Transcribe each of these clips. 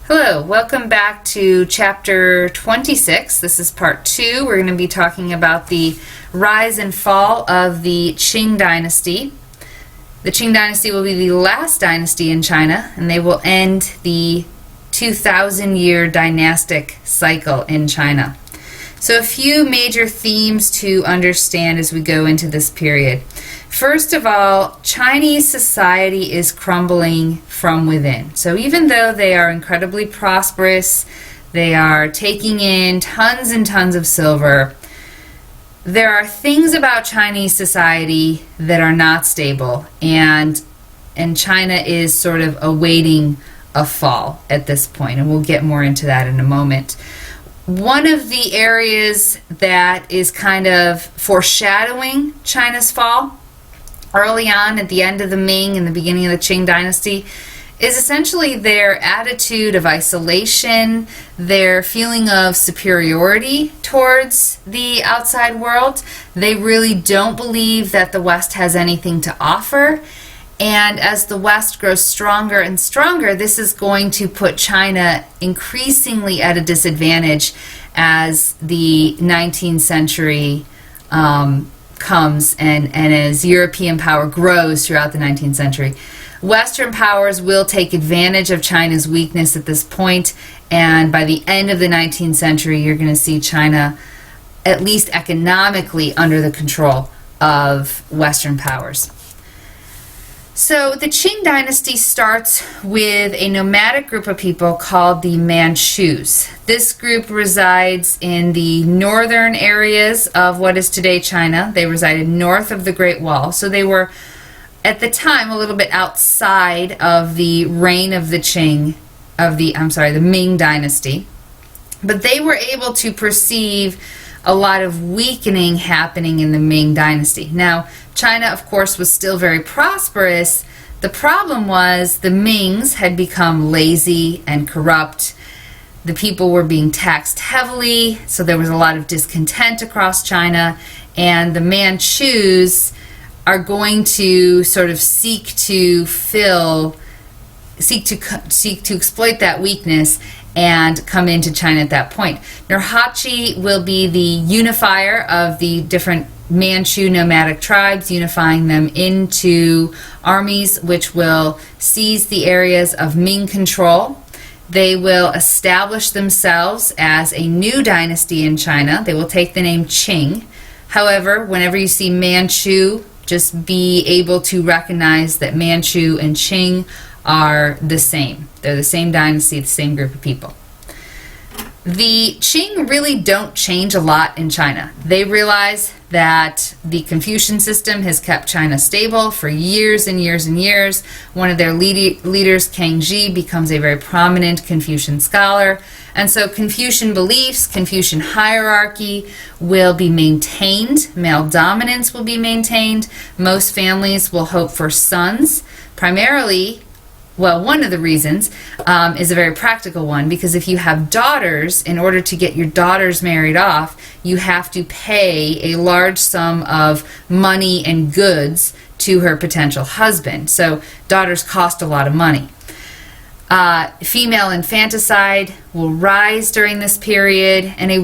Hello, welcome back to chapter 26. This is part 2. We're going to be talking about the rise and fall of the Qing dynasty. The Qing dynasty will be the last dynasty in China, and they will end the 2,000-year dynastic cycle in China. So a few major themes to understand as we go into this period. First of all, Chinese society is crumbling from within. So even though they are incredibly prosperous, they are taking in tons and tons of silver, there are things about Chinese society that are not stable, and China is sort of awaiting a fall at this point, and we'll get more into that in a moment. One of the areas that is kind of foreshadowing China's fall early on at the end of the Ming and the beginning of the Qing dynasty is essentially their attitude of isolation, their feeling of superiority towards the outside world. They really don't believe that the West has anything to offer. And as the West grows stronger and stronger, this is going to put China increasingly at a disadvantage as the 19th century comes and as European power grows throughout the 19th century. Western powers will take advantage of China's weakness at this point, and by the end of the 19th century, you're going to see China, at least economically, under the control of Western powers. So the Qing dynasty starts with a nomadic group of people called the Manchus. This group resides in the northern areas of what is today China. They resided north of the Great Wall. So they were, at the time, a little bit outside of the reign of the the Ming dynasty. But they were able to perceive a lot of weakening happening in the Ming dynasty. Now, China, of course, was still very prosperous. The problem was the Mings had become lazy and corrupt. The people were being taxed heavily, so there was a lot of discontent across China, and the Manchus are going to sort of seek to exploit that weakness and come into China at that point. Nurhaci will be the unifier of the different Manchu nomadic tribes, unifying them into armies which will seize the areas of Ming control. They will establish themselves as a new dynasty in China. They will take the name Qing. However, whenever you see Manchu, just be able to recognize that Manchu and Qing are the same. They're the same dynasty, the same group of people. The Qing really don't change a lot in China. They realize that the Confucian system has kept China stable for years and years and years. One of their leaders, Kang Ji, becomes a very prominent Confucian scholar. And so Confucian beliefs, Confucian hierarchy will be maintained. Male dominance will be maintained. Most families will hope for sons, primarily. Well, one of the reasons is a very practical one, because if you have daughters, in order to get your daughters married off, you have to pay a large sum of money and goods to her potential husband. So daughters cost a lot of money. Female infanticide will rise during this period, and a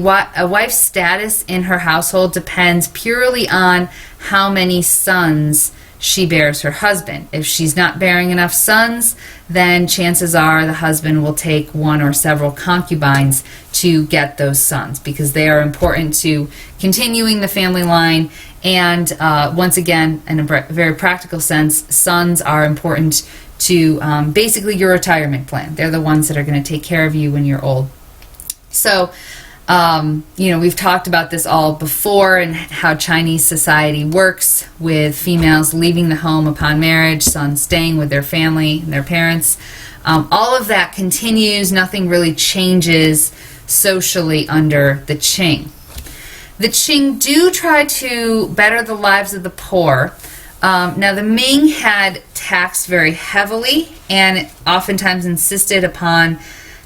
wife's status in her household depends purely on how many sons she bears her husband. If she's not bearing enough sons, then chances are the husband will take one or several concubines to get those sons, because they are important to continuing the family line. And once again, in a very practical sense, sons are important to basically your retirement plan. They're the ones that are going to take care of you when you're old. So we've talked about this all before, and how Chinese society works with females leaving the home upon marriage, sons staying with their family and their parents. All of that continues. Nothing really changes socially under the Qing. The Qing do try to better the lives of the poor. Now, the Ming had taxed very heavily and oftentimes insisted upon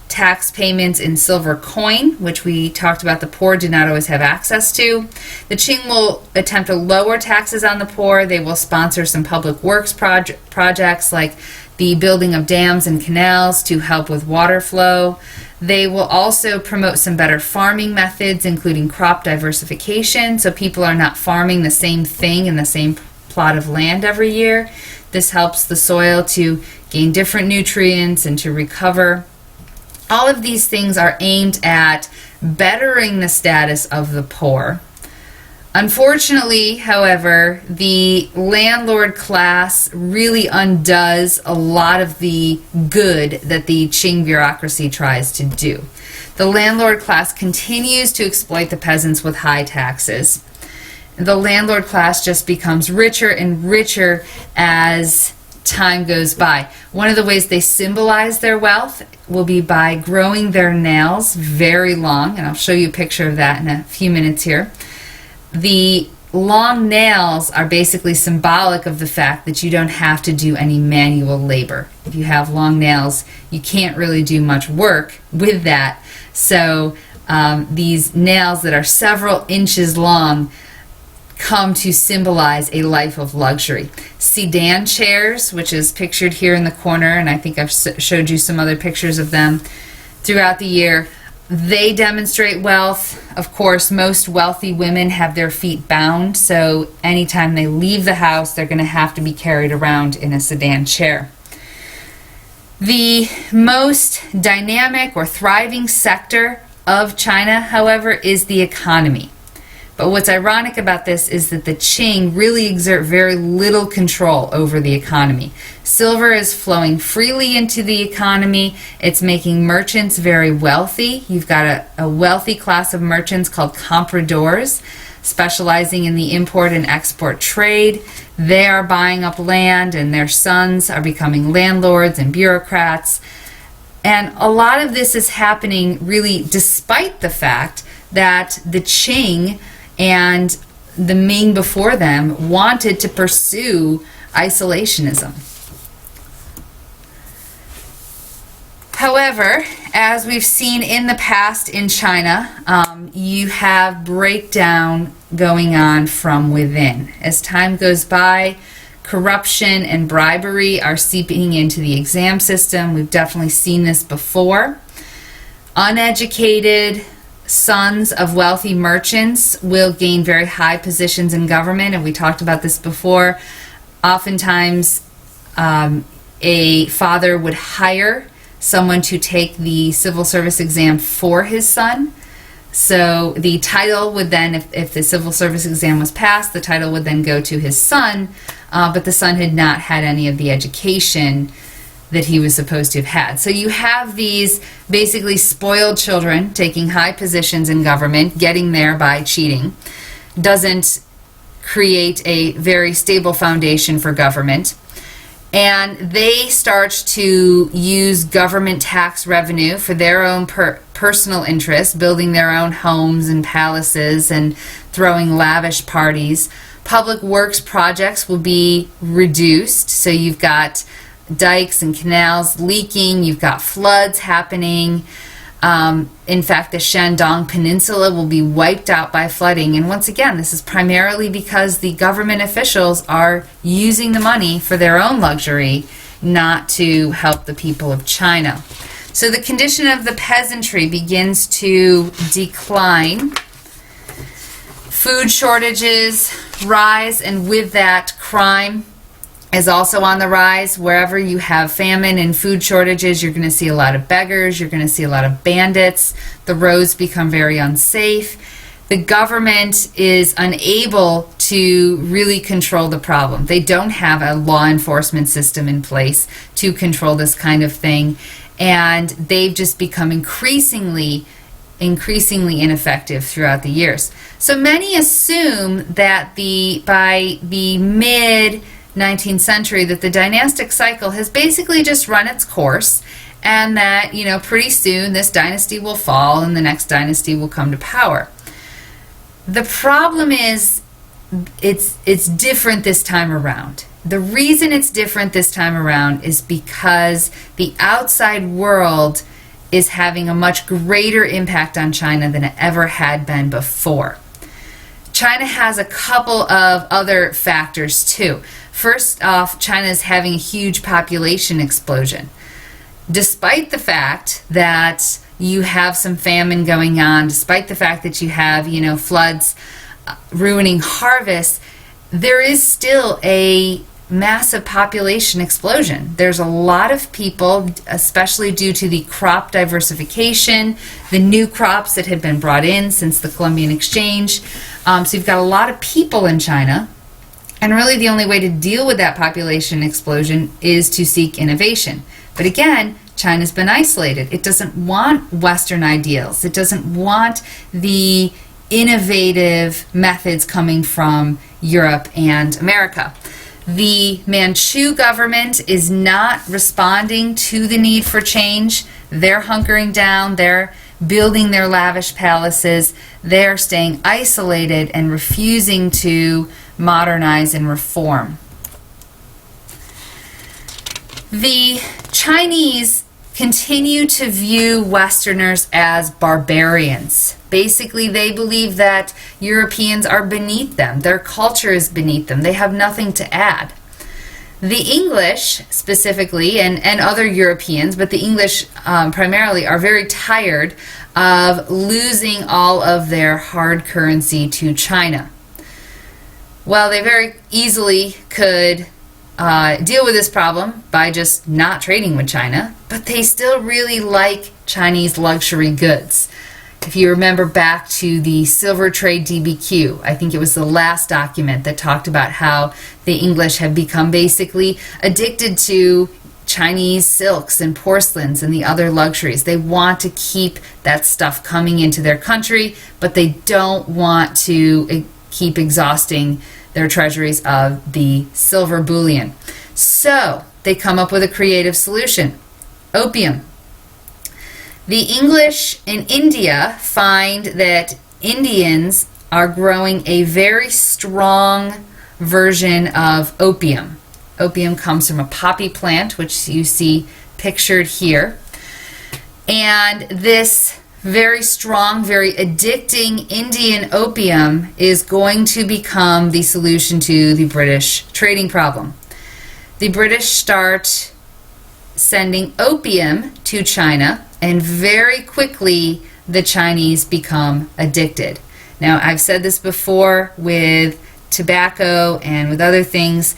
tax payments in silver coin, which we talked about the poor did not always have access to. The Qing will attempt to lower taxes on the poor. They will sponsor some public works projects like the building of dams and canals to help with water flow. They will also promote some better farming methods, including crop diversification, so people are not farming the same thing in the same plot of land every year. This helps the soil to gain different nutrients and to recover. All of these things are aimed at bettering the status of the poor. Unfortunately, however, the landlord class really undoes a lot of the good that the Qing bureaucracy tries to do. The landlord class continues to exploit the peasants with high taxes. The landlord class just becomes richer and richer as time goes by. One of the ways they symbolize their wealth will be by growing their nails very long, and I'll show you a picture of that in a few minutes here. The long nails are basically symbolic of the fact that you don't have to do any manual labor. If you have long nails, you can't really do much work with that. So these nails that are several inches long come to symbolize a life of luxury. Sedan chairs, which is pictured here in the corner, and I think I've showed you some other pictures of them throughout the year, they demonstrate wealth. Of course, most wealthy women have their feet bound, so anytime they leave the house, they're going to have to be carried around in a sedan chair. The most dynamic or thriving sector of China, however, is the economy. But what's ironic about this is that the Qing really exert very little control over the economy. Silver is flowing freely into the economy. It's making merchants very wealthy. You've got a wealthy class of merchants called compradors, specializing in the import and export trade. They are buying up land, and their sons are becoming landlords and bureaucrats. And a lot of this is happening really despite the fact that the Qing and the Ming before them wanted to pursue isolationism. However, as we've seen in the past in China, you have breakdown going on from within. As time goes by, corruption and bribery are seeping into the exam system. We've definitely seen this before. Uneducated sons of wealthy merchants will gain very high positions in government, and we talked about this before. Oftentimes, a father would hire someone to take the civil service exam for his son. So the title would then, if the civil service exam was passed, the title would then go to his son, but the son had not had any of the education that he was supposed to have had. So you have these basically spoiled children taking high positions in government, getting there by cheating. Doesn't create a very stable foundation for government. And they start to use government tax revenue for their own personal interests, building their own homes and palaces and throwing lavish parties. Public works projects will be reduced, so you've got dikes and canals leaking, you've got floods happening. In fact, the Shandong Peninsula will be wiped out by flooding. And once again, this is primarily because the government officials are using the money for their own luxury, not to help the people of China. So the condition of the peasantry begins to decline. Food shortages rise, and with that, crime is also on the rise. Wherever you have famine and food shortages, you're going to see a lot of beggars, you're going to see a lot of bandits. The roads become very unsafe. The government is unable to really control the problem. They don't have a law enforcement system in place to control this kind of thing, and they've just become increasingly ineffective throughout the years. So many assume that by the mid 19th century that the dynastic cycle has basically just run its course, and that, you know, pretty soon this dynasty will fall and the next dynasty will come to power. The problem is it's different this time around. The reason it's different this time around is because the outside world is having a much greater impact on China than it ever had been before. China has a couple of other factors too. First off, China is having a huge population explosion. Despite the fact that you have some famine going on, despite the fact that you have, floods ruining harvests, there is still a massive population explosion. There's a lot of people, especially due to the crop diversification, the new crops that have been brought in since the Columbian Exchange. So you've got a lot of people in China, and really the only way to deal with that population explosion is to seek innovation. But again, China's been isolated. It doesn't want Western ideals. It doesn't want the innovative methods coming from Europe and America. The Manchu government is not responding to the need for change. They're hunkering down. They're building their lavish palaces. They're staying isolated and refusing to modernize and reform. The Chinese continue to view Westerners as barbarians. Basically, they believe that Europeans are beneath them. Their culture is beneath them. They have nothing to add. The English, specifically, and other Europeans, but the English primarily, are very tired of losing all of their hard currency to China. Well, they very easily could deal with this problem by just not trading with China, but they still really like Chinese luxury goods. If you remember back to the Silver Trade DBQ, I think it was the last document that talked about how the English have become basically addicted to Chinese silks and porcelains and the other luxuries. They want to keep that stuff coming into their country, but they don't want to keep exhausting their treasuries of the silver bullion. So they come up with a creative solution: opium. The English in India find that Indians are growing a very strong version of opium. Opium comes from a poppy plant, which you see pictured here. And this very strong, very addicting Indian opium is going to become the solution to the British trading problem. The British start sending opium to China, and very quickly the Chinese become addicted. Now, I've said this before with tobacco and with other things.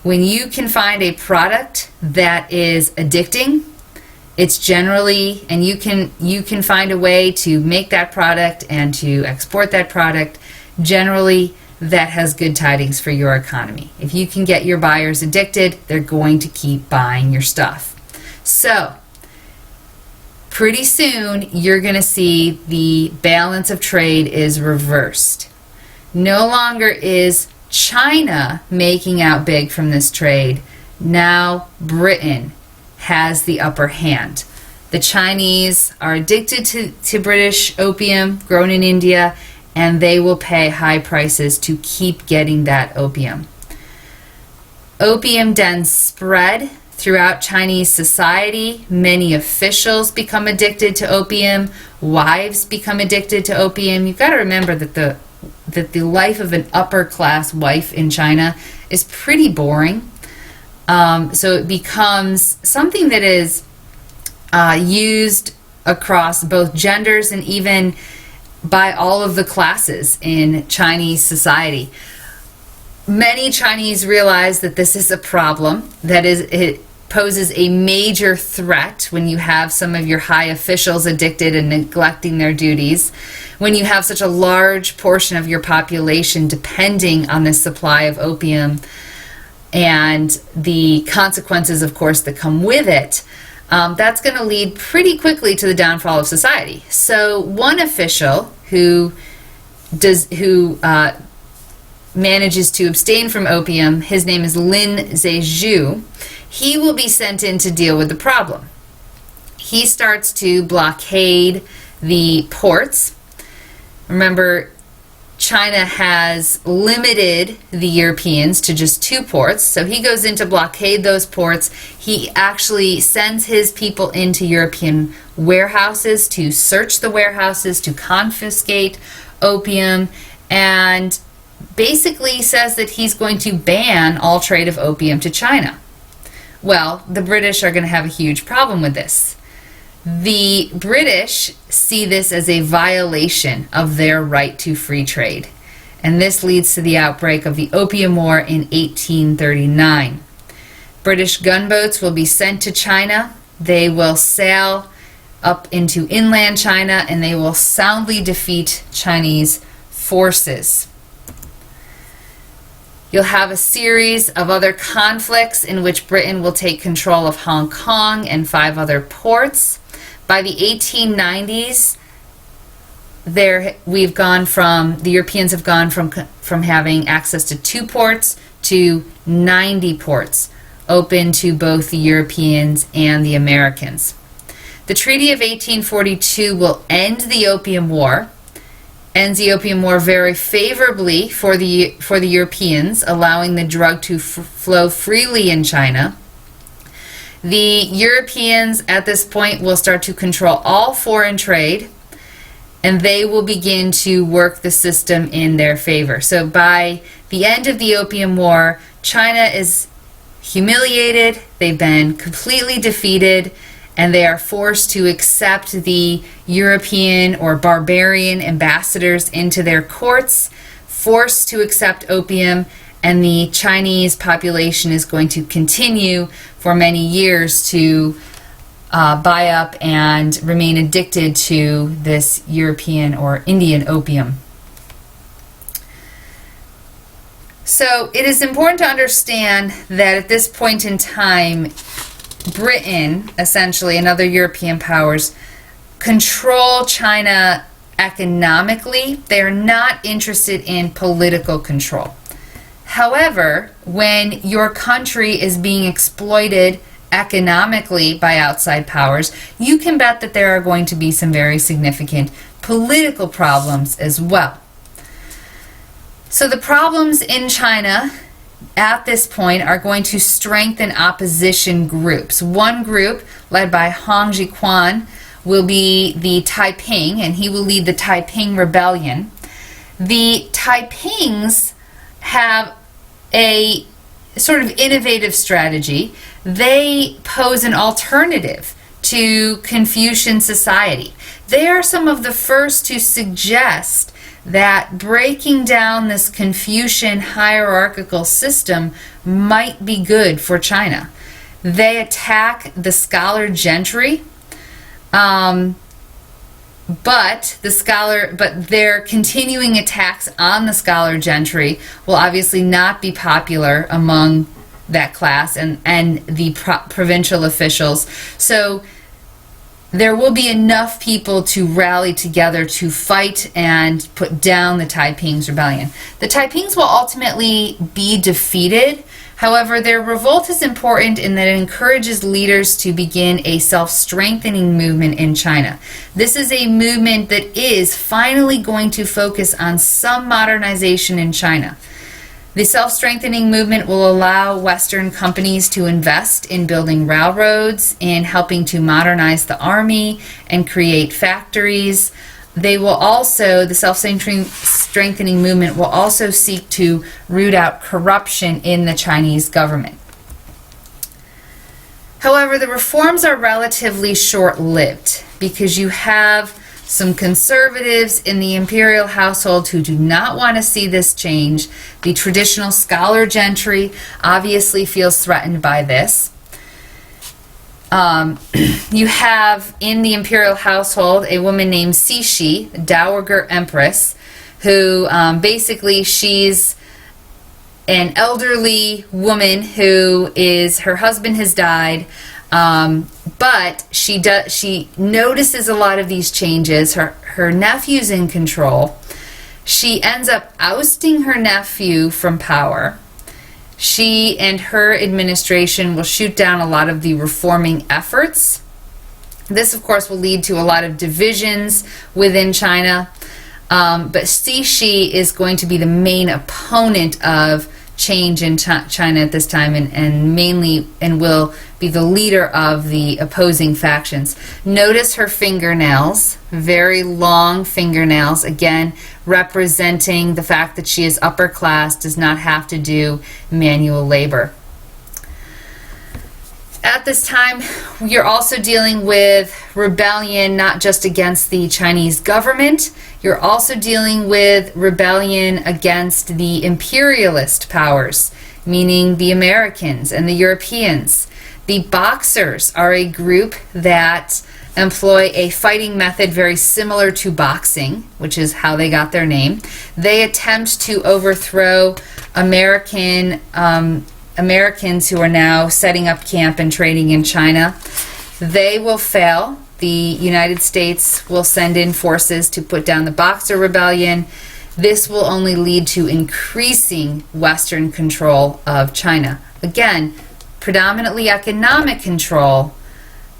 When you can find a product that is addicting, it's generally, and you can find a way to make that product and to export that product, generally that has good tidings for your economy. If you can get your buyers addicted, they're going to keep buying your stuff. So, pretty soon you're going to see the balance of trade is reversed. No longer is China making out big from this trade. Now Britain has the upper hand. The Chinese are addicted to British opium grown in India, and they will pay high prices to keep getting that opium. Opium dens spread throughout Chinese society. Many officials become addicted to opium. Wives become addicted to opium. You've got to remember that the life of an upper class wife in China is pretty boring. So it becomes something that is used across both genders and even by all of the classes in Chinese society. Many Chinese realize that this is a problem, that is, it poses a major threat when you have some of your high officials addicted and neglecting their duties, when you have such a large portion of your population depending on the supply of opium, and the consequences, of course, that come with it. That's going to lead pretty quickly to the downfall of society. So one official who manages to abstain from opium, his name is Lin Zexu, he will be sent in to deal with the problem. He starts to blockade the ports. Remember, China has limited the Europeans to just 2 ports, so he goes in to blockade those ports. He actually sends his people into European warehouses to search the warehouses, to confiscate opium, and basically says that he's going to ban all trade of opium to China. Well, the British are going to have a huge problem with this. The British see this as a violation of their right to free trade, and this leads to the outbreak of the Opium War in 1839. British gunboats will be sent to China. They will sail up into inland China, and they will soundly defeat Chinese forces. You'll have a series of other conflicts in which Britain will take control of Hong Kong and 5 other ports. By the 1890s, the Europeans have gone from having access to 2 ports to 90 ports open to both the Europeans and the Americans. The Treaty of 1842 will end the Opium War, ends the Opium War very favorably for the Europeans, allowing the drug to flow freely in China. The Europeans at this point will start to control all foreign trade, and they will begin to work the system in their favor. So by the end of the Opium War, China is humiliated, they've been completely defeated, and they are forced to accept the European or barbarian ambassadors into their courts, forced to accept opium, and the Chinese population is going to continue for many years to buy up and remain addicted to this European or Indian opium. So it is important to understand that at this point in time, Britain, essentially, and other European powers control China economically. They are not interested in political control. However, when your country is being exploited economically by outside powers, you can bet that there are going to be some very significant political problems as well. So the problems in China at this point are going to strengthen opposition groups. One group, led by Hong Jiquan, will be the Taiping, and he will lead the Taiping Rebellion. The Taipings have a sort of innovative strategy. They pose an alternative to Confucian society. They are some of the first to suggest that breaking down this Confucian hierarchical system might be good for China. They attack the scholar gentry, but their continuing attacks on the scholar gentry will obviously not be popular among that class and the provincial officials. So there will be enough people to rally together to fight and put down the Taiping's rebellion. The Taipings will ultimately be defeated. However, their revolt is important in that it encourages leaders to begin a self-strengthening movement in China. This is a movement that is finally going to focus on some modernization in China. The self-strengthening movement will allow Western companies to invest in building railroads, in helping to modernize the army and create factories. The self-strengthening movement will also seek to root out corruption in the Chinese government. However, the reforms are relatively short-lived because you have some conservatives in the imperial household who do not want to see this change. The traditional scholar gentry obviously feels threatened by this. You have in the imperial household a woman named Cixi, Dowager Empress, who basically she's an elderly woman her husband has died, but she notices a lot of these changes. Her nephew's in control. She ends up ousting her nephew from power. She and her administration will shoot down a lot of the reforming efforts. This, of course, will lead to a lot of divisions within Cixi is going to be the main opponent of change in China at this time, and mainly will be the leader of the opposing factions. Notice her fingernails, very long fingernails, again representing the fact that she is upper class, does not have to do manual labor. At this time, you're also dealing with rebellion not just against the Chinese government, you're also dealing with rebellion against the imperialist powers, meaning the Americans and the Europeans. The Boxers are a group that employ a fighting method very similar to boxing, which is how they got their name. They attempt to overthrow Americans who are now setting up camp and trading in China. They will fail. The United States will send in forces to put down the Boxer Rebellion. This will only lead to increasing Western control of China. Again, predominantly economic control,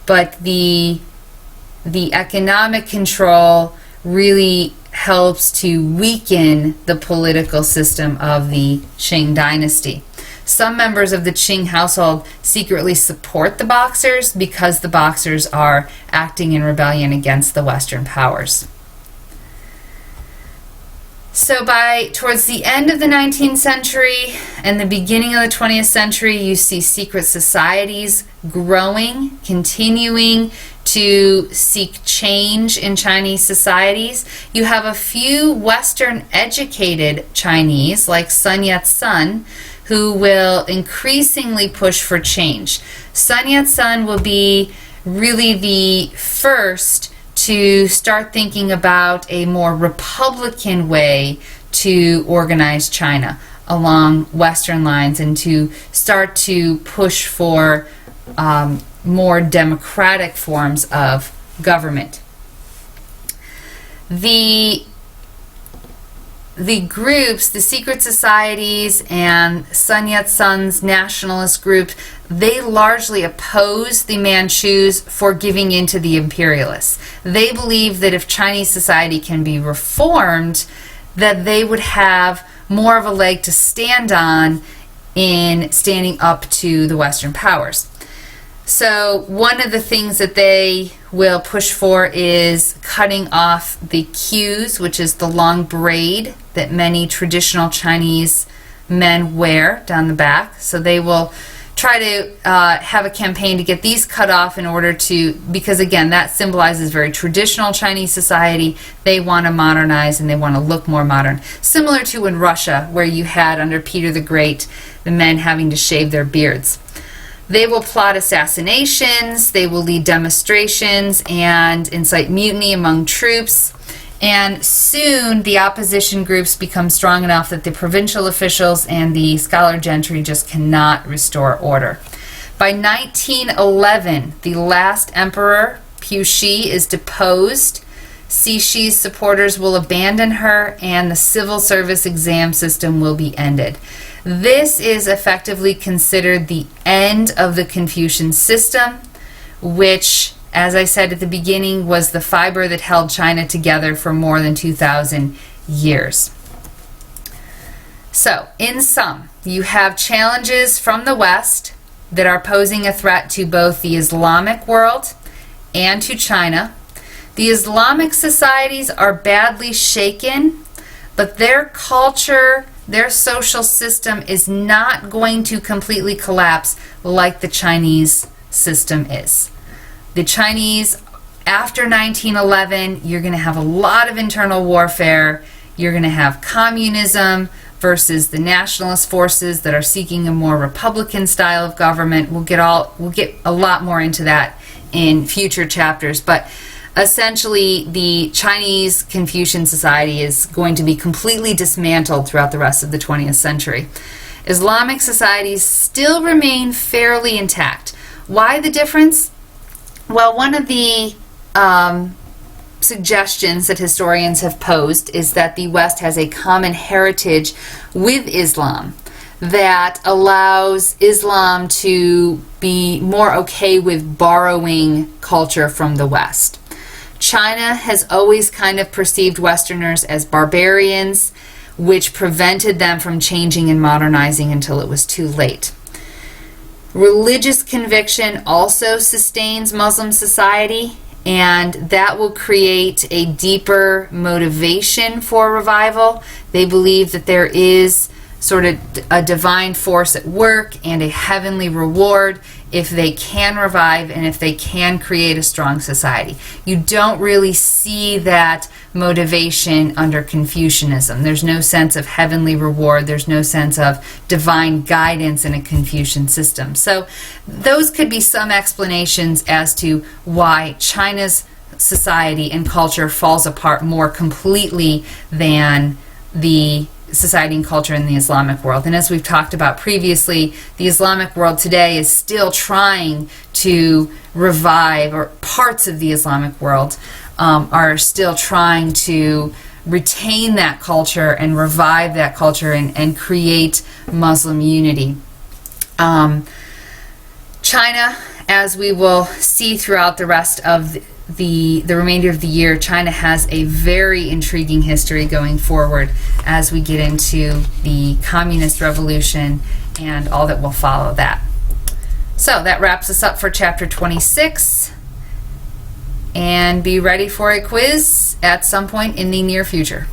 but the economic control really helps to weaken the political system of the Qing dynasty. Some members of the Qing household secretly support the Boxers because the Boxers are acting in rebellion against the Western powers. So towards the end of the 19th century and the beginning of the 20th century, you see secret societies growing, continuing to seek change in Chinese societies. You have a few Western educated Chinese, like Sun Yat-sen, who will increasingly push for change. Sun Yat-sen will be really the first to start thinking about a more republican way to organize China along Western lines and to start to push for more democratic forms of government. The groups, the secret societies and Sun Yat-sen's nationalist group, they largely oppose the Manchus for giving in to the imperialists. They believe that if Chinese society can be reformed, that they would have more of a leg to stand on in standing up to the Western powers. So one of the things that they will push for is cutting off the queues, which is the long braid that many traditional Chinese men wear down the back. So they will try to have a campaign to get these cut off in order to, because again, that symbolizes very traditional Chinese society. They want to modernize and they want to look more modern. Similar to in Russia, where you had under Peter the Great, the men having to shave their beards. They will plot assassinations, they will lead demonstrations and incite mutiny among troops, and soon the opposition groups become strong enough that the provincial officials and the scholar gentry just cannot restore order. By 1911, the last emperor, Puxi, is deposed. Cixi's supporters will abandon her, and the civil service exam system will be ended. This is effectively considered the end of the Confucian system, which, as I said at the beginning, was the fiber that held China together for more than 2,000 years. So, in sum, you have challenges from the West that are posing a threat to both the Islamic world and to China. The Islamic societies are badly shaken, but their culture, their social system is not going to completely collapse like the Chinese system is. The Chinese, after 1911, you're going to have a lot of internal warfare. You're going to have communism versus the nationalist forces that are seeking a more republican style of government. We'll get a lot more into that in future chapters, but essentially the Chinese Confucian society is going to be completely dismantled throughout the rest of the 20th century. Islamic societies still remain fairly intact. Why the difference? Well, one of the suggestions that historians have posed is that the West has a common heritage with Islam that allows Islam to be more okay with borrowing culture from the West. China has always kind of perceived Westerners as barbarians, which prevented them from changing and modernizing until it was too late. Religious conviction also sustains Muslim society, and that will create a deeper motivation for revival. They believe that there is sort of a divine force at work and a heavenly reward if they can revive and if they can create a strong society. You don't really see that motivation under Confucianism. There's no sense of heavenly reward. There's no sense of divine guidance in a Confucian system. So those could be some explanations as to why China's society and culture falls apart more completely than the society and culture in the Islamic world. And as we've talked about previously, the Islamic world today is still trying to revive, or parts of the Islamic world are still trying to retain that culture and revive that culture and create Muslim unity. China, as we will see throughout the rest of the remainder of the year, China has a very intriguing history going forward as we get into the Communist Revolution and all that will follow that. So that wraps us up for chapter 26, and be ready for a quiz at some point in the near future.